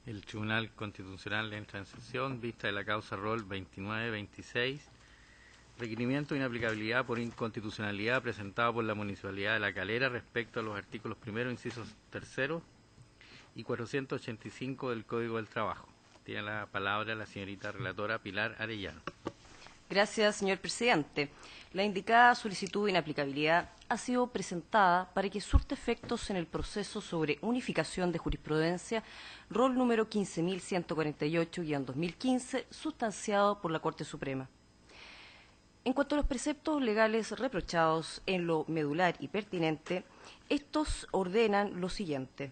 El Tribunal Constitucional entra en sesión, vista de la causa rol 2926, requerimiento de inaplicabilidad por inconstitucionalidad presentado por la Municipalidad de La Calera respecto a los artículos 1, incisos 3 y 485 del Código del Trabajo. Tiene la palabra la señorita relatora Pilar Arellano. Gracias, señor presidente. La indicada solicitud de inaplicabilidad ha sido presentada para que surta efectos en el proceso sobre unificación de jurisprudencia, rol número 15.148-2015, sustanciado por la Corte Suprema. En cuanto a los preceptos legales reprochados en lo medular y pertinente, estos ordenan lo siguiente.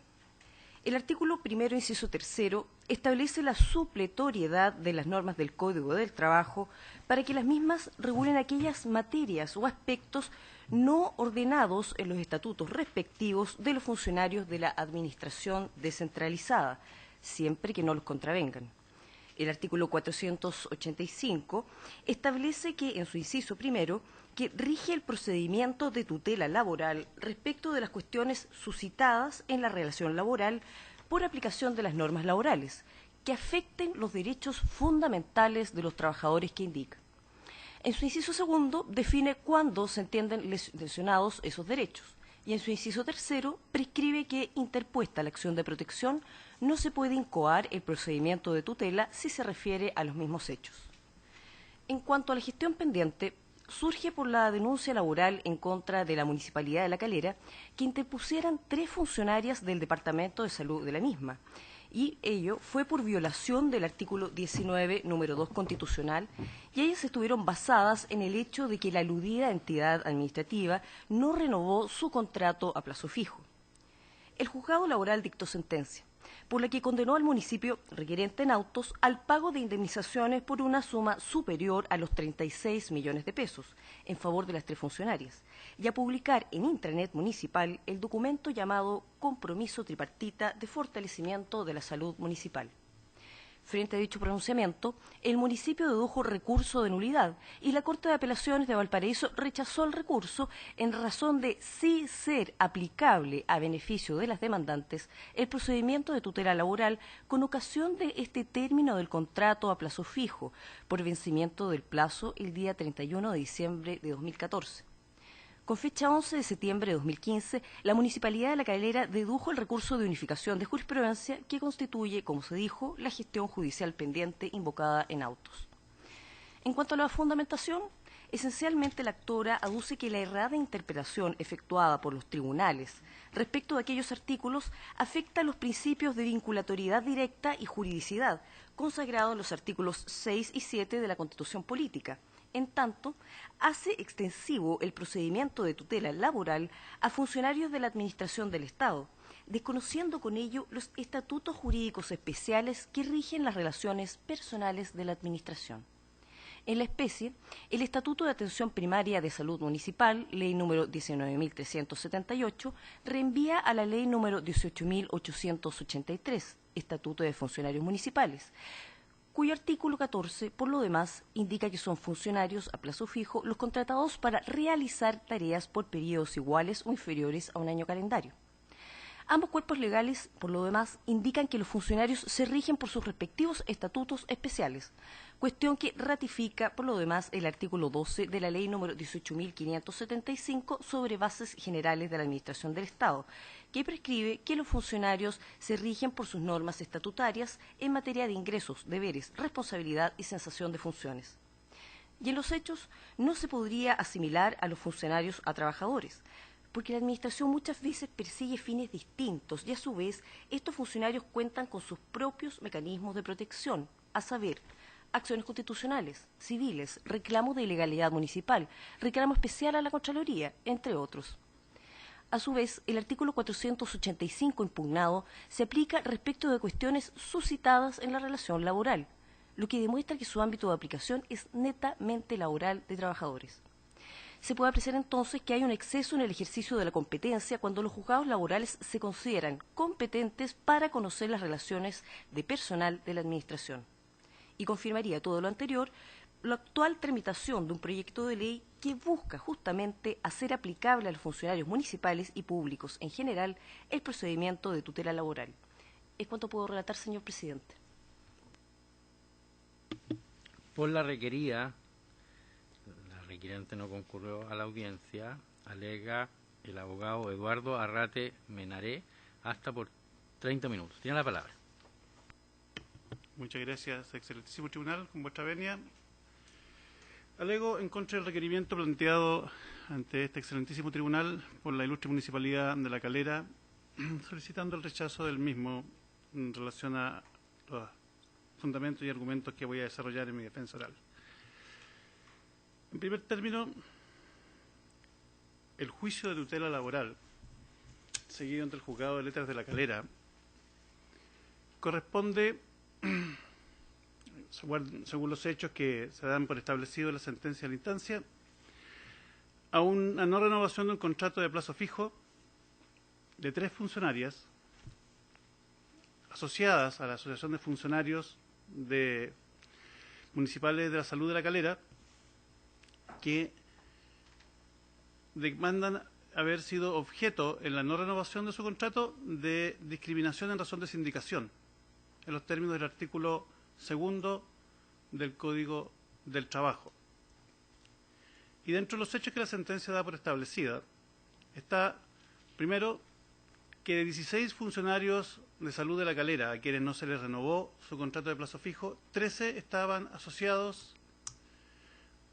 El artículo 1, inciso 3, establece la supletoriedad de las normas del Código del Trabajo para que las mismas regulen aquellas materias o aspectos no ordenados en los estatutos respectivos de los funcionarios de la administración descentralizada, siempre que no los contravengan. El artículo 485 establece que, en su inciso primero, que rige el procedimiento de tutela laboral respecto de las cuestiones suscitadas en la relación laboral por aplicación de las normas laborales, que afecten los derechos fundamentales de los trabajadores que indica. En su inciso segundo, define cuándo se entienden lesionados esos derechos. Y en su inciso tercero, prescribe que, interpuesta la acción de protección, no se puede incoar el procedimiento de tutela si se refiere a los mismos hechos. En cuanto a la gestión pendiente, surge por la denuncia laboral en contra de la Municipalidad de La Calera que interpusieran 3 funcionarias del Departamento de Salud de la misma, y ello fue por violación del artículo 19, número 2 constitucional, y ellas estuvieron basadas en el hecho de que la aludida entidad administrativa no renovó su contrato a plazo fijo. El juzgado laboral dictó sentencia, por la que condenó al municipio requerente en autos al pago de indemnizaciones por una suma superior a los 36 millones de pesos en favor de las 3 funcionarias y a publicar en Intranet municipal el documento llamado Compromiso Tripartita de Fortalecimiento de la Salud Municipal. Frente a dicho pronunciamiento, el municipio dedujo recurso de nulidad y la Corte de Apelaciones de Valparaíso rechazó el recurso en razón de sí ser aplicable a beneficio de las demandantes el procedimiento de tutela laboral con ocasión de este término del contrato a plazo fijo por vencimiento del plazo el día 31 de diciembre de 2014. Con fecha 11 de septiembre de 2015, la Municipalidad de La Calera dedujo el recurso de unificación de jurisprudencia que constituye, como se dijo, la gestión judicial pendiente invocada en autos. En cuanto a la fundamentación, esencialmente la actora aduce que la errada interpretación efectuada por los tribunales respecto de aquellos artículos afecta los principios de vinculatoriedad directa y juridicidad consagrados en los artículos 6 y 7 de la Constitución Política. En tanto, hace extensivo el procedimiento de tutela laboral a funcionarios de la Administración del Estado, desconociendo con ello los estatutos jurídicos especiales que rigen las relaciones personales de la Administración. En la especie, el Estatuto de Atención Primaria de Salud Municipal, ley número 19.378, reenvía a la ley número 18.883, Estatuto de Funcionarios Municipales, cuyo artículo 14, por lo demás, indica que son funcionarios a plazo fijo los contratados para realizar tareas por periodos iguales o inferiores a un año calendario. Ambos cuerpos legales, por lo demás, indican que los funcionarios se rigen por sus respectivos estatutos especiales, cuestión que ratifica, por lo demás, el artículo 12 de la ley número 18.575 sobre bases generales de la Administración del Estado, que prescribe que los funcionarios se rigen por sus normas estatutarias en materia de ingresos, deberes, responsabilidad y cesación de funciones. Y en los hechos no se podría asimilar a los funcionarios a trabajadores, porque la Administración muchas veces persigue fines distintos y a su vez estos funcionarios cuentan con sus propios mecanismos de protección, a saber, acciones constitucionales, civiles, reclamo de ilegalidad municipal, reclamo especial a la Contraloría, entre otros. A su vez, el artículo 485 impugnado se aplica respecto de cuestiones suscitadas en la relación laboral, lo que demuestra que su ámbito de aplicación es netamente laboral de trabajadores. Se puede apreciar entonces que hay un exceso en el ejercicio de la competencia cuando los juzgados laborales se consideran competentes para conocer las relaciones de personal de la Administración. Y confirmaría todo lo anterior la actual tramitación de un proyecto de ley que busca justamente hacer aplicable a los funcionarios municipales y públicos en general el procedimiento de tutela laboral. Es cuanto puedo relatar, señor presidente. Por la requerida, la requirente no concurrió a la audiencia, alega el abogado Eduardo Arrate Menaré, hasta por 30 minutos. Tiene la palabra. Muchas gracias, excelentísimo tribunal, con vuestra venia. Alego en contra del requerimiento planteado ante este excelentísimo tribunal por la ilustre municipalidad de La Calera, solicitando el rechazo del mismo en relación a los fundamentos y argumentos que voy a desarrollar en mi defensa oral. En primer término, el juicio de tutela laboral seguido ante el juzgado de letras de La Calera corresponde, según los hechos que se dan por establecido en la sentencia de la instancia, a una no renovación de un contrato de plazo fijo de 3 funcionarias asociadas a la Asociación de Funcionarios Municipales de la Salud de La Calera, que demandan haber sido objeto en la no renovación de su contrato de discriminación en razón de sindicación, en los términos del artículo 2 del Código del Trabajo. Y dentro de los hechos que la sentencia da por establecida, está, primero, que de 16 funcionarios de salud de La Calera, a quienes no se les renovó su contrato de plazo fijo, 13 estaban asociados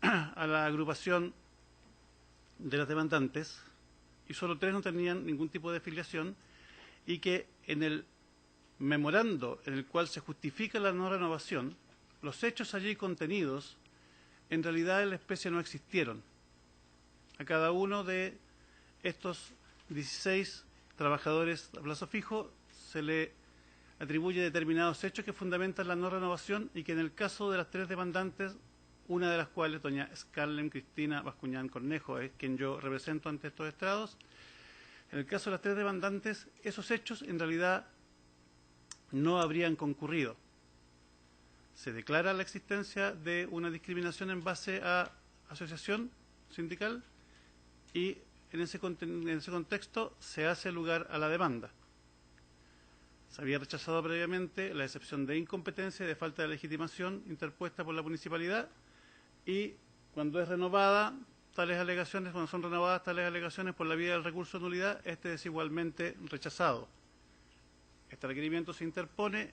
a la agrupación de las demandantes y solo 3 no tenían ningún tipo de filiación, y que en el memorando en el cual se justifica la no renovación, los hechos allí contenidos en realidad en la especie no existieron. A cada uno de estos 16 trabajadores a plazo fijo se le atribuye determinados hechos que fundamentan la no renovación, y que en el caso de las 3 demandantes, una de las cuales, doña Scarlett Cristina Bascuñán Cornejo, es quien yo represento ante estos estrados, en el caso de las 3 demandantes, esos hechos en realidad no habrían concurrido. Se declara la existencia de una discriminación en base a asociación sindical y en ese contexto se hace lugar a la demanda. Se había rechazado previamente la excepción de incompetencia y de falta de legitimación interpuesta por la municipalidad, y cuando son renovadas tales alegaciones por la vía del recurso de nulidad, este es igualmente rechazado. Este requerimiento se interpone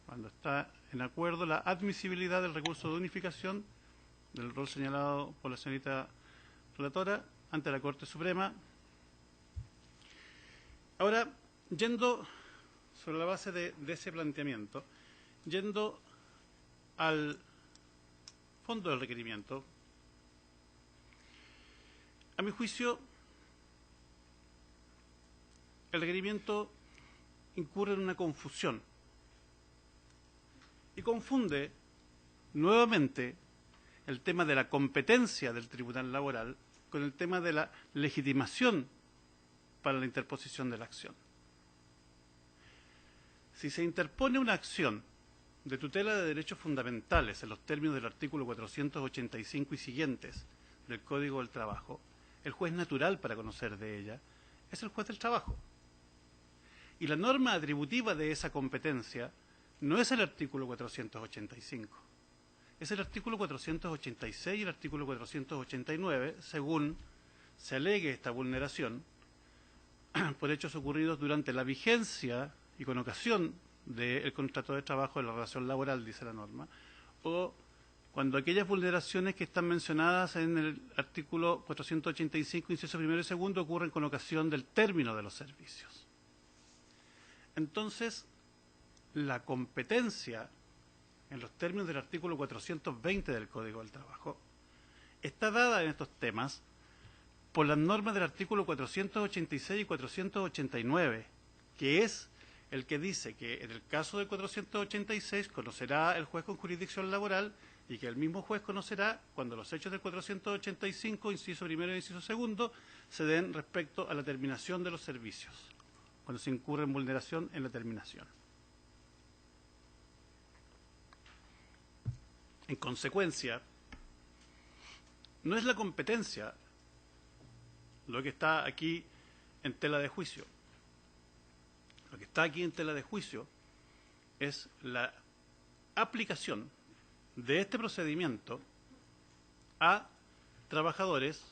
cuando está en acuerdo la admisibilidad del recurso de unificación del rol señalado por la señorita relatora ante la Corte Suprema. Ahora, yendo sobre la base de ese planteamiento, yendo al fondo del requerimiento, a mi juicio, el requerimiento incurre en una confusión y confunde nuevamente el tema de la competencia del Tribunal Laboral con el tema de la legitimación para la interposición de la acción. Si se interpone una acción de tutela de derechos fundamentales en los términos del artículo 485 y siguientes del Código del Trabajo, el juez natural para conocer de ella es el juez del trabajo. Y la norma atributiva de esa competencia no es el artículo 485, es el artículo 486 y el artículo 489, según se alegue esta vulneración por hechos ocurridos durante la vigencia y con ocasión del contrato de trabajo de la relación laboral, dice la norma, o cuando aquellas vulneraciones que están mencionadas en el artículo 485, inciso primero y segundo, ocurren con ocasión del término de los servicios. Entonces, la competencia, en los términos del artículo 420 del Código del Trabajo, está dada en estos temas por las normas del artículo 486 y 489, que es el que dice que en el caso del 486 conocerá el juez con jurisdicción laboral, y que el mismo juez conocerá cuando los hechos del 485, inciso primero e inciso segundo, se den respecto a la terminación de los servicios, cuando se incurre en vulneración en la terminación. En consecuencia, no es la competencia lo que está aquí en tela de juicio. Lo que está aquí en tela de juicio es la aplicación de este procedimiento a trabajadores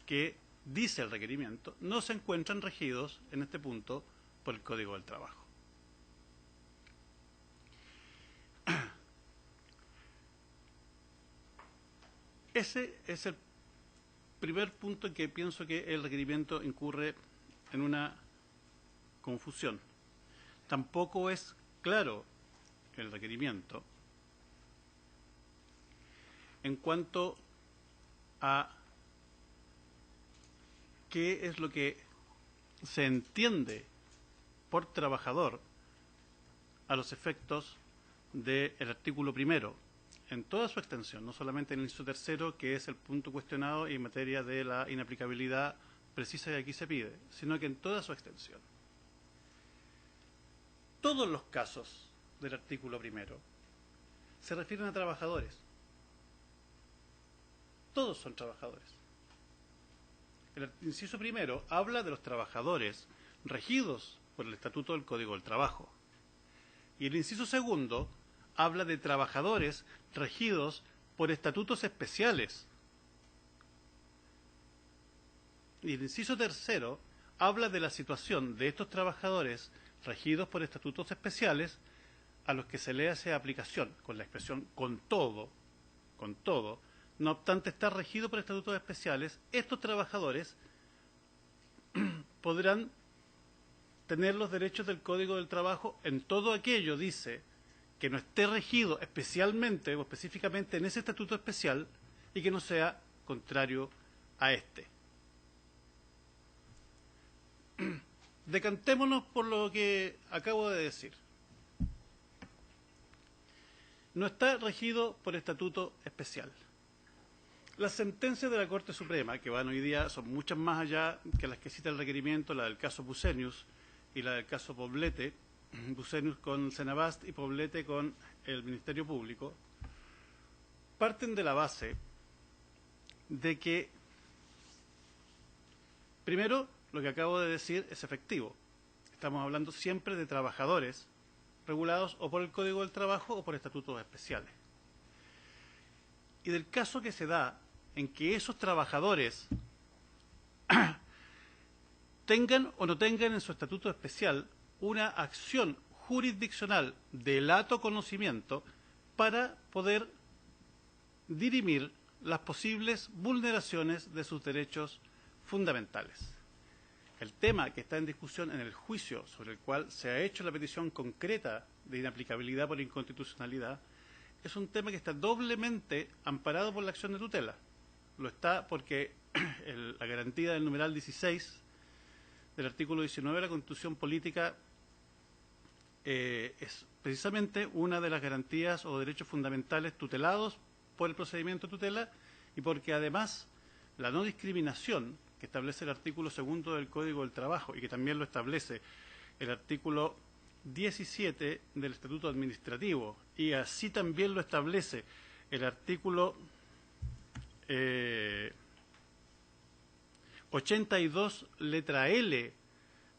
que, dice el requerimiento, no se encuentran regidos en este punto por el Código del Trabajo. Ese es el primer punto en que pienso que el requerimiento incurre en una confusión. Tampoco es claro el requerimiento en cuanto a qué es lo que se entiende por trabajador a los efectos del artículo primero, en toda su extensión, no solamente en el inciso tercero, que es el punto cuestionado y en materia de la inaplicabilidad precisa que aquí se pide, sino que en toda su extensión. Todos los casos del artículo primero se refieren a trabajadores. Todos son trabajadores. El inciso primero habla de los trabajadores regidos por el Estatuto del Código del Trabajo. Y el inciso segundo habla de trabajadores regidos por estatutos especiales. Y el inciso tercero habla de la situación de estos trabajadores regidos por estatutos especiales a los que se le hace aplicación, con la expresión con todo, no obstante estar regido por estatutos especiales, estos trabajadores podrán tener los derechos del Código del Trabajo en todo aquello, dice, que no esté regido especialmente o específicamente en ese estatuto especial y que no sea contrario a este. Decantémonos por lo que acabo de decir. No está regido por estatuto especial. Las sentencias de la Corte Suprema, que van hoy día, son muchas más allá que las que cita el requerimiento, la del caso Bucenius y la del caso Poblete, Bucenius con Senabast y Poblete con el Ministerio Público, parten de la base de que, primero, lo que acabo de decir es efectivo. Estamos hablando siempre de trabajadores regulados o por el Código del Trabajo o por estatutos especiales. Y del caso que se da en que esos trabajadores tengan o no tengan en su estatuto especial una acción jurisdiccional de lato conocimiento para poder dirimir las posibles vulneraciones de sus derechos fundamentales. El tema que está en discusión en el juicio sobre el cual se ha hecho la petición concreta de inaplicabilidad por inconstitucionalidad es un tema que está doblemente amparado por la acción de tutela. Lo está porque la garantía del numeral 16 del artículo 19 de la Constitución Política es precisamente una de las garantías o derechos fundamentales tutelados por el procedimiento de tutela y porque además la no discriminación que establece el artículo 2 del Código del Trabajo y que también lo establece el artículo 17 del Estatuto Administrativo y así también lo establece el artículo 82 letra L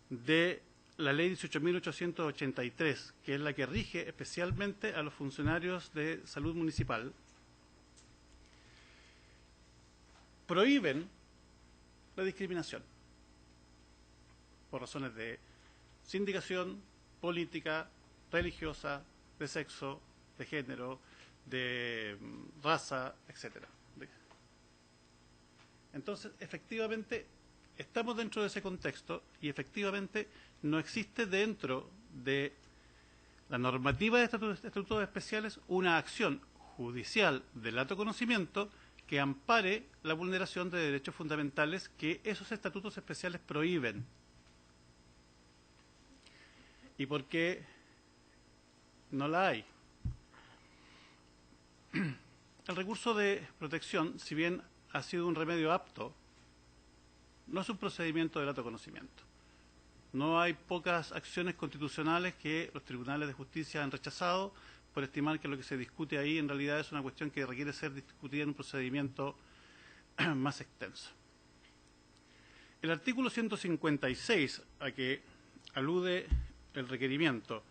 de la Ley 18.883, que es la que rige especialmente a los funcionarios de salud municipal, prohíben la discriminación por razones de sindicación, política, religiosa, de sexo, de género, de raza, etcétera. Entonces, efectivamente, estamos dentro de ese contexto y efectivamente no existe dentro de la normativa de estatutos especiales una acción judicial de lato conocimiento que ampare la vulneración de derechos fundamentales que esos estatutos especiales prohíben. ¿Y por qué no la hay? El recurso de protección, si bien ha sido un remedio apto, no es un procedimiento de lato conocimiento. No hay pocas acciones constitucionales que los tribunales de justicia han rechazado por estimar que lo que se discute ahí en realidad es una cuestión que requiere ser discutida en un procedimiento más extenso. El artículo 156 a que alude el requerimiento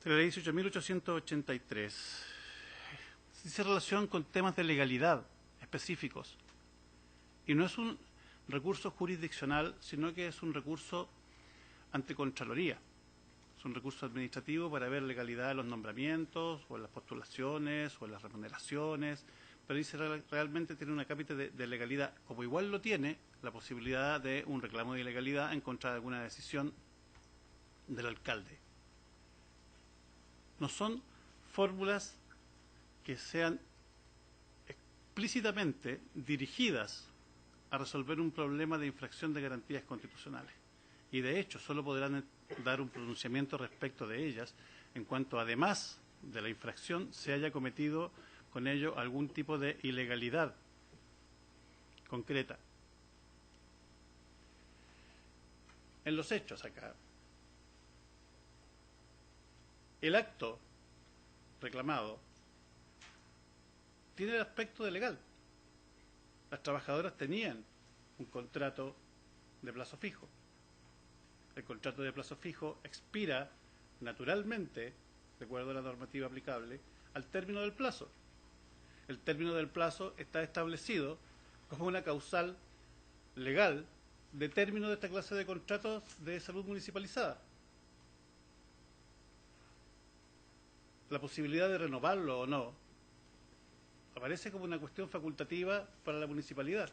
de la ley 18.883 dice relación con temas de legalidad específicos y no es un recurso jurisdiccional, sino que es un recurso ante Contraloría. Es un recurso administrativo para ver legalidad en los nombramientos o en las postulaciones o en las remuneraciones, pero dice realmente tiene una cápita de legalidad, como igual lo tiene la posibilidad de un reclamo de ilegalidad en contra de alguna decisión del alcalde. No son fórmulas que sean explícitamente dirigidas a resolver un problema de infracción de garantías constitucionales. Y de hecho solo podrán dar un pronunciamiento respecto de ellas en cuanto además de la infracción se haya cometido con ello algún tipo de ilegalidad concreta. En los hechos acá, el acto reclamado tiene el aspecto de legal. Las trabajadoras tenían un contrato de plazo fijo. El contrato de plazo fijo expira naturalmente, de acuerdo a la normativa aplicable, al término del plazo. El término del plazo está establecido como una causal legal de término de esta clase de contratos de salud municipalizada. La posibilidad de renovarlo o no aparece como una cuestión facultativa para la municipalidad.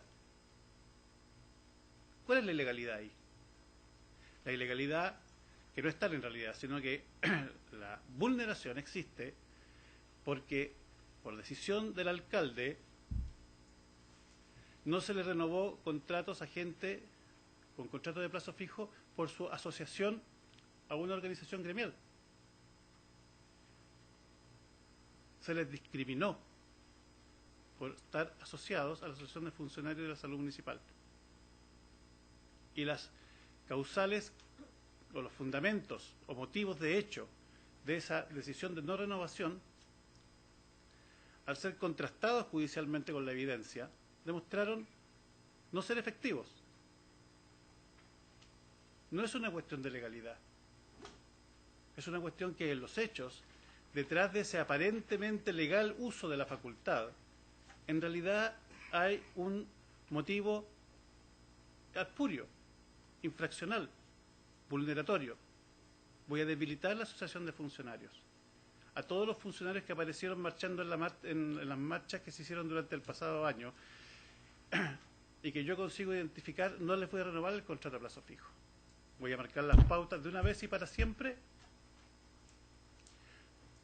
¿Cuál es la ilegalidad ahí? La ilegalidad que no es tal en realidad, sino que la vulneración existe porque por decisión del alcalde no se le renovó contratos a gente con contrato de plazo fijo por su asociación a una organización gremial. Se les discriminó por estar asociados a la Asociación de Funcionarios de la Salud Municipal. Y las causales o los fundamentos o motivos de hecho de esa decisión de no renovación, al ser contrastados judicialmente con la evidencia, demostraron no ser efectivos. No es una cuestión de legalidad, es una cuestión que en los hechos, detrás de ese aparentemente legal uso de la facultad, en realidad hay un motivo espurio, infraccional, vulneratorio. Voy a debilitar la asociación de funcionarios. A todos los funcionarios que aparecieron marchando en las marchas que se hicieron durante el pasado año y que yo consigo identificar, no les voy a renovar el contrato a plazo fijo. Voy a marcar las pautas de una vez y para siempre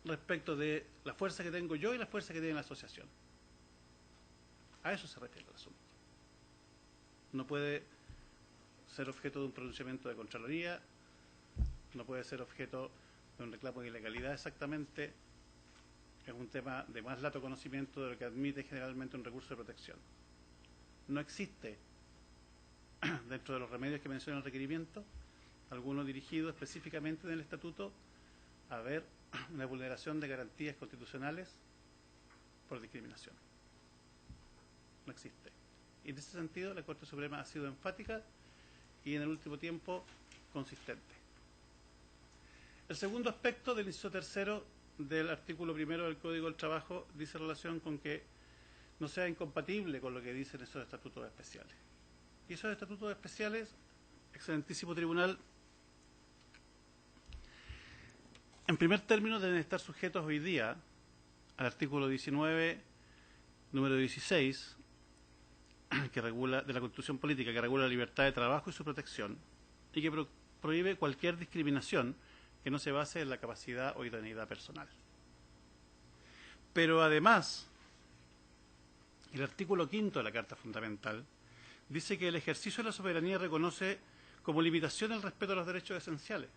respecto de la fuerza que tengo yo y la fuerza que tiene la asociación. A eso se refiere el asunto. No puede ser objeto de un pronunciamiento de Contraloría, no puede ser objeto de un reclamo de ilegalidad exactamente, es un tema de más lato conocimiento de lo que admite generalmente un recurso de protección. No existe, dentro de los remedios que menciona el requerimiento, alguno dirigido específicamente en el estatuto a ver una vulneración de garantías constitucionales por discriminación. No existe. Y en ese sentido la Corte Suprema ha sido enfática y en el último tiempo consistente. El segundo aspecto del inciso tercero del artículo primero del Código del Trabajo dice relación con que no sea incompatible con lo que dicen esos estatutos especiales. Y esos estatutos especiales, excelentísimo tribunal, en primer término deben estar sujetos hoy día al artículo 19, número 16, que regula, de la Constitución Política, que regula la libertad de trabajo y su protección, y que prohíbe cualquier discriminación que no se base en la capacidad o idoneidad personal. Pero además, el artículo 5 de la Carta Fundamental dice que el ejercicio de la soberanía reconoce como limitación el respeto a los derechos esenciales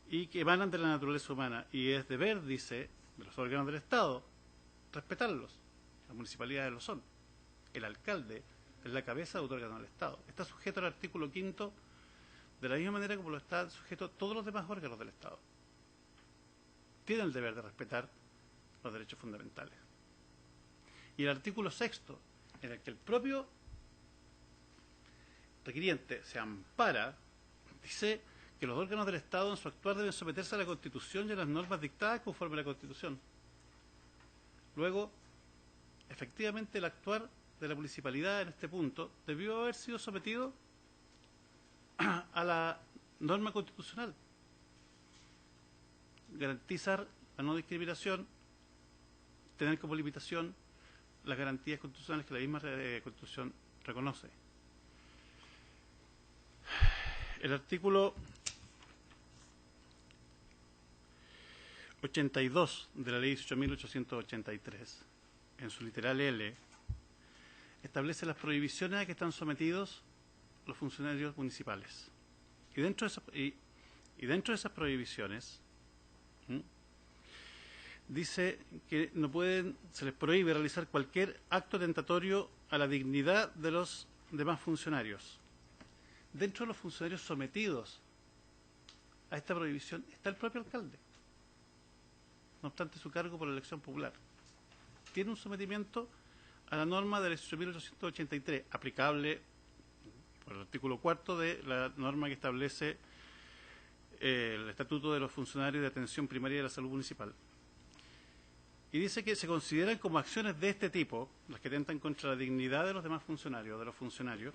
y que emanan de la naturaleza humana, y es deber, dice, de los órganos del Estado, respetarlos. Las municipalidades lo son. El alcalde es la cabeza de otro órgano del Estado. Está sujeto al artículo 5 de la misma manera como lo está sujeto todos los demás órganos del Estado. Tienen el deber de respetar los derechos fundamentales. Y el artículo 6, en el que el propio requiriente se ampara Dice que los órganos del Estado en su actuar deben someterse a la Constitución y a las normas dictadas conforme a la Constitución. Luego, efectivamente, el actuar de la municipalidad en este punto debió haber sido sometido a la norma constitucional. Garantizar la no discriminación, tener como limitación las garantías constitucionales que la misma Constitución reconoce. El artículo 82 de la Ley 18.883, en su literal L, establece las prohibiciones a que están sometidos los funcionarios municipales. Y dentro de esas prohibiciones, dice que se les prohíbe realizar cualquier acto atentatorio a la dignidad de los demás funcionarios. Dentro de los funcionarios sometidos a esta prohibición está el propio alcalde, no obstante su cargo por elección popular. Tiene un sometimiento a la norma de la 18.883, aplicable por el artículo 4 de la norma que establece el Estatuto de los Funcionarios de Atención Primaria de la Salud Municipal. Y dice que se consideran como acciones de este tipo, las que atentan contra la dignidad de los demás funcionarios, de los funcionarios,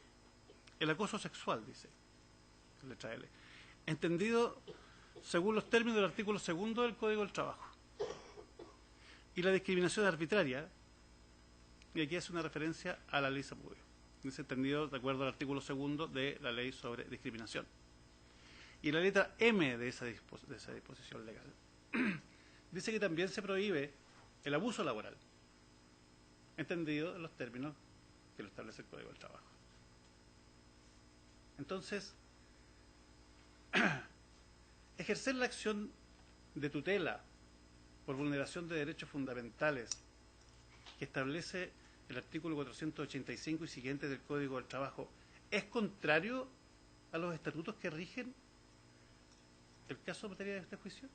el acoso sexual, dice, letra L, entendido según los términos del artículo 2 del Código del Trabajo. Y la discriminación arbitraria, y aquí hace una referencia a la ley Zamudio, dice entendido de acuerdo al artículo 2 de la ley sobre discriminación. Y la letra M de esa disposición legal dice que también se prohíbe el abuso laboral, entendido en los términos que lo establece el Código del Trabajo. Entonces, ejercer la acción de tutela por vulneración de derechos fundamentales que establece el artículo 485 y siguientes del Código del Trabajo es contrario a los estatutos que rigen el caso de materia de este juicio?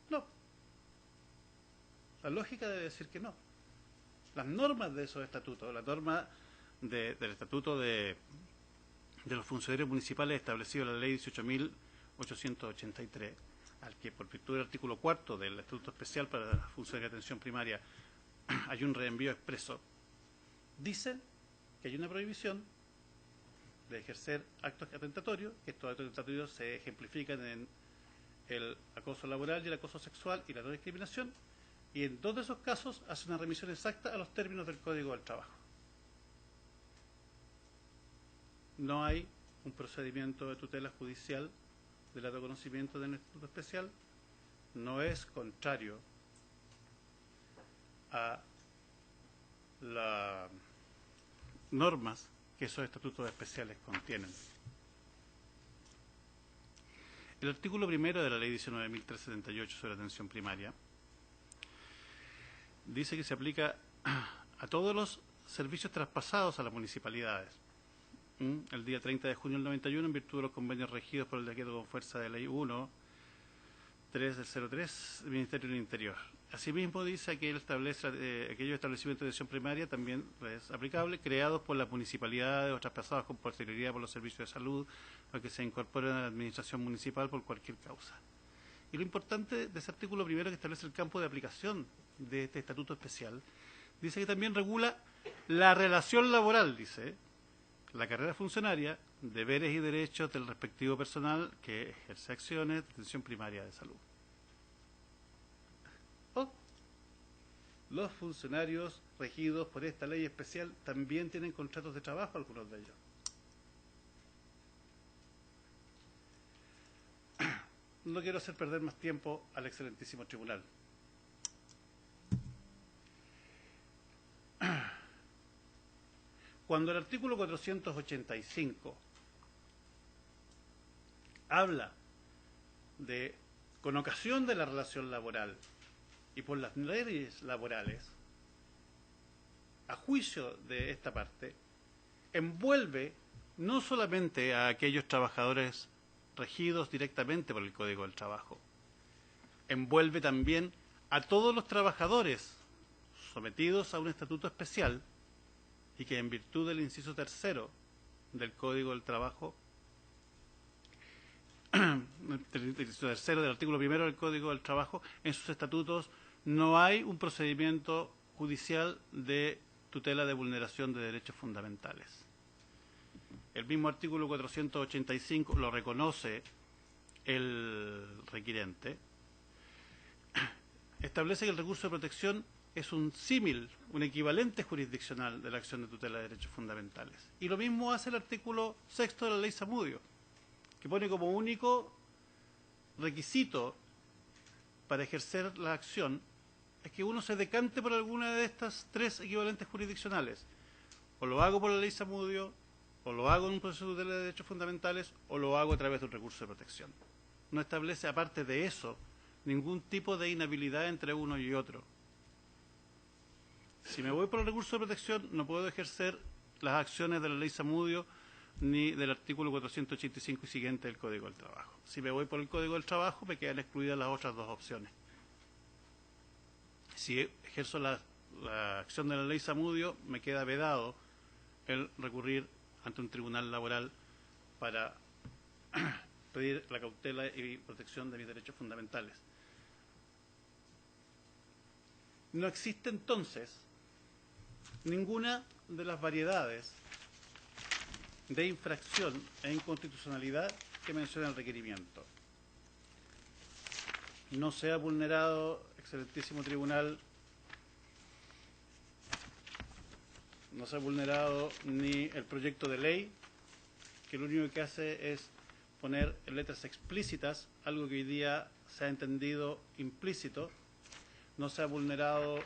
No. La lógica debe decir que no. Las normas de esos estatutos, la norma del estatuto de los funcionarios municipales establecido en la ley 18.883, al que por virtud del artículo 4 del Estatuto Especial para la Funcionarios de Atención Primaria hay un reenvío expreso, dicen que hay una prohibición de ejercer actos atentatorios, que estos actos atentatorios se ejemplifican en el acoso laboral y el acoso sexual y la no discriminación, y en todos esos casos hace una remisión exacta a los términos del Código del Trabajo. No hay un procedimiento de tutela judicial del autoconocimiento del Instituto Especial, no es contrario a las normas que esos estatutos especiales contienen. El artículo 1 de la Ley 19.378 sobre atención primaria dice que se aplica a todos los servicios traspasados a las municipalidades. El día 30 de junio del 91, en virtud de los convenios regidos por el decreto con fuerza de ley 1, 3 del 03, del Ministerio del Interior. Asimismo, dice que él establece aquellos establecimientos de atención primaria también es aplicable, creados por las municipalidades o traspasados con posterioridad por los servicios de salud, o que se incorporen a la administración municipal por cualquier causa. Y lo importante de ese artículo primero que establece el campo de aplicación de este estatuto especial, dice que también regula la relación laboral, dice, la carrera funcionaria, deberes y derechos del respectivo personal que ejerce acciones de atención primaria de salud. Los funcionarios regidos por esta ley especial también tienen contratos de trabajo, algunos de ellos. No quiero hacer perder más tiempo al excelentísimo tribunal. Cuando el artículo 485 habla de, con ocasión de la relación laboral y por las leyes laborales, a juicio de esta parte, envuelve no solamente a aquellos trabajadores regidos directamente por el Código del Trabajo, envuelve también a todos los trabajadores sometidos a un estatuto especial y que en virtud del inciso 3 del Código del Trabajo tercero del artículo primero del Código del Trabajo, en sus estatutos no hay un procedimiento judicial de tutela de vulneración de derechos fundamentales. El mismo artículo 485 lo reconoce el requirente. Establece que el recurso de protección es un símil, un equivalente jurisdiccional de la acción de tutela de derechos fundamentales. Y lo mismo hace el artículo 6 de la Ley Zamudio, que pone como único requisito para ejercer la acción es que uno se decante por alguna de estas tres equivalentes jurisdiccionales. O lo hago por la Ley Zamudio, o lo hago en un proceso de tutela de derechos fundamentales, o lo hago a través de un recurso de protección. No establece, aparte de eso, ningún tipo de inhabilidad entre uno y otro. Si me voy por el recurso de protección, no puedo ejercer las acciones de la Ley Zamudio ni del artículo 485 y siguiente del Código del Trabajo. Si me voy por el Código del Trabajo, me quedan excluidas las otras dos opciones. Si ejerzo la acción de la Ley Zamudio, me queda vedado el recurrir ante un tribunal laboral para pedir la cautela y protección de mis derechos fundamentales. No existe entonces ninguna de las variedades de infracción e inconstitucionalidad que menciona el requerimiento. No se ha vulnerado, excelentísimo tribunal, no se ha vulnerado ni el proyecto de ley, que lo único que hace es poner en letras explícitas algo que hoy día se ha entendido implícito. No se ha vulnerado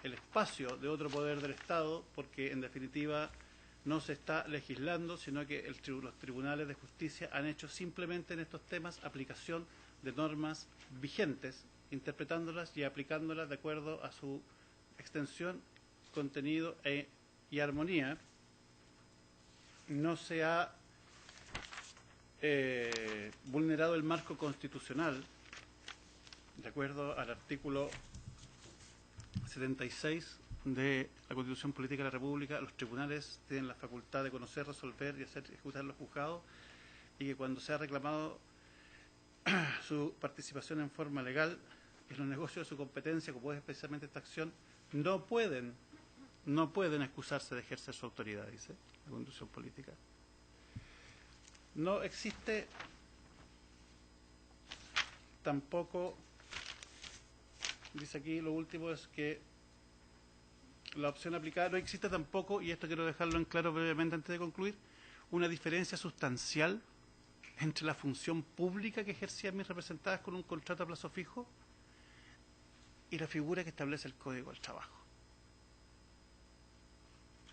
el espacio de otro poder del Estado, porque en definitiva no se está legislando, sino que los tribunales de justicia han hecho simplemente en estos temas aplicación de normas vigentes, interpretándolas y aplicándolas de acuerdo a su extensión, contenido y armonía. No se ha vulnerado el marco constitucional, de acuerdo al artículo 76 de la Constitución Política de la República. Los tribunales tienen la facultad de conocer, resolver y hacer ejecutar los juzgados, y que cuando se ha reclamado su participación en forma legal en los negocios de su competencia, como es especialmente esta acción, no pueden excusarse de ejercer su autoridad, dice la Constitución Política. No existe tampoco, dice aquí, lo último es que la opción aplicada, no existe tampoco, y esto quiero dejarlo en claro brevemente antes de concluir, una diferencia sustancial entre la función pública que ejercían mis representadas con un contrato a plazo fijo y la figura que establece el Código del Trabajo.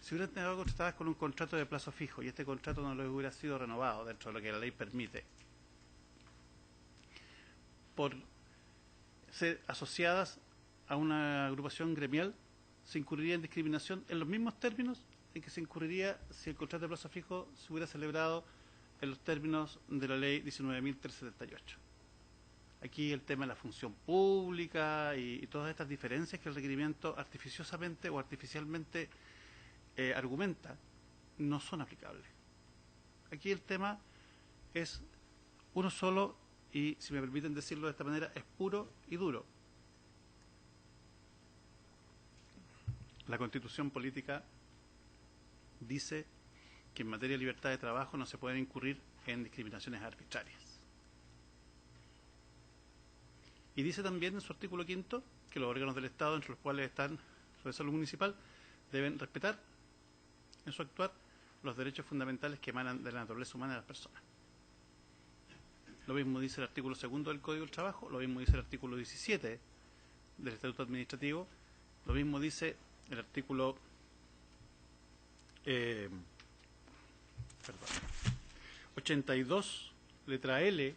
Si hubieran tenido contratadas con un contrato de plazo fijo y este contrato no les hubiera sido renovado dentro de lo que la ley permite, por ser asociadas a una agrupación gremial, se incurriría en discriminación en los mismos términos en que se incurriría si el contrato de plazo fijo se hubiera celebrado en los términos de la ley 19.378. Aquí el tema de la función pública y todas estas diferencias que el requerimiento artificiosamente o artificialmente argumenta no son aplicables. Aquí el tema es uno solo y, si me permiten decirlo de esta manera, es puro y duro. La Constitución Política dice que en materia de libertad de trabajo no se pueden incurrir en discriminaciones arbitrarias. Y dice también en su artículo 5 que los órganos del Estado, entre los cuales están los de salud municipal, deben respetar en su actuar los derechos fundamentales que emanan de la naturaleza humana de las personas. Lo mismo dice el artículo 2 del Código del Trabajo, lo mismo dice el artículo 17 del Estatuto Administrativo, lo mismo dice el artículo 82, letra L,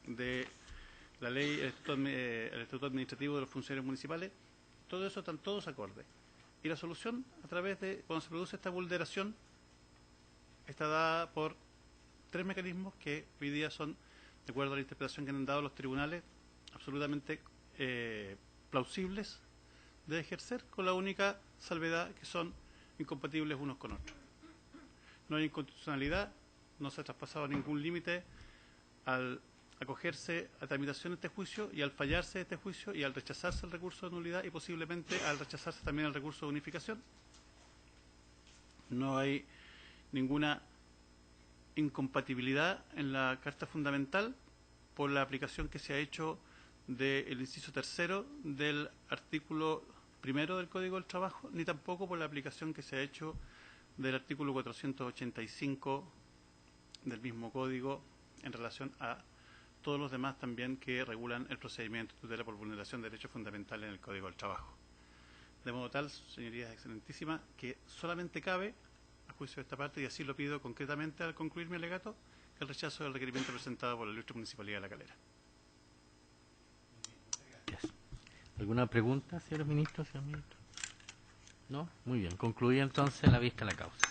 de la ley, el Estatuto Administrativo de los Funcionarios Municipales. Todo eso están todos acordes. Y la solución, a través de, cuando se produce esta vulneración, está dada por tres mecanismos que hoy día son, de acuerdo a la interpretación que han dado los tribunales, absolutamente plausibles de ejercer, con la única salvedad que son incompatibles unos con otros. No hay inconstitucionalidad, no se ha traspasado ningún límite al acogerse a tramitación de este juicio y al fallarse este juicio y al rechazarse el recurso de nulidad y posiblemente al rechazarse también el recurso de unificación. No hay ninguna incompatibilidad en la Carta Fundamental por la aplicación que se ha hecho del inciso tercero del artículo primero del Código del Trabajo, ni tampoco por la aplicación que se ha hecho del artículo 485 del mismo Código en relación a todos los demás también que regulan el procedimiento de tutela por vulneración de derechos fundamentales en el Código del Trabajo. De modo tal, señorías excelentísimas, que solamente cabe, a juicio de esta parte, y así lo pido concretamente al concluir mi alegato, el rechazo del requerimiento presentado por la Ilustre Municipalidad de La Calera. Gracias. ¿Alguna pregunta, señor ministro, señor ministro? ¿No? Muy bien. Concluida entonces la vista de la causa.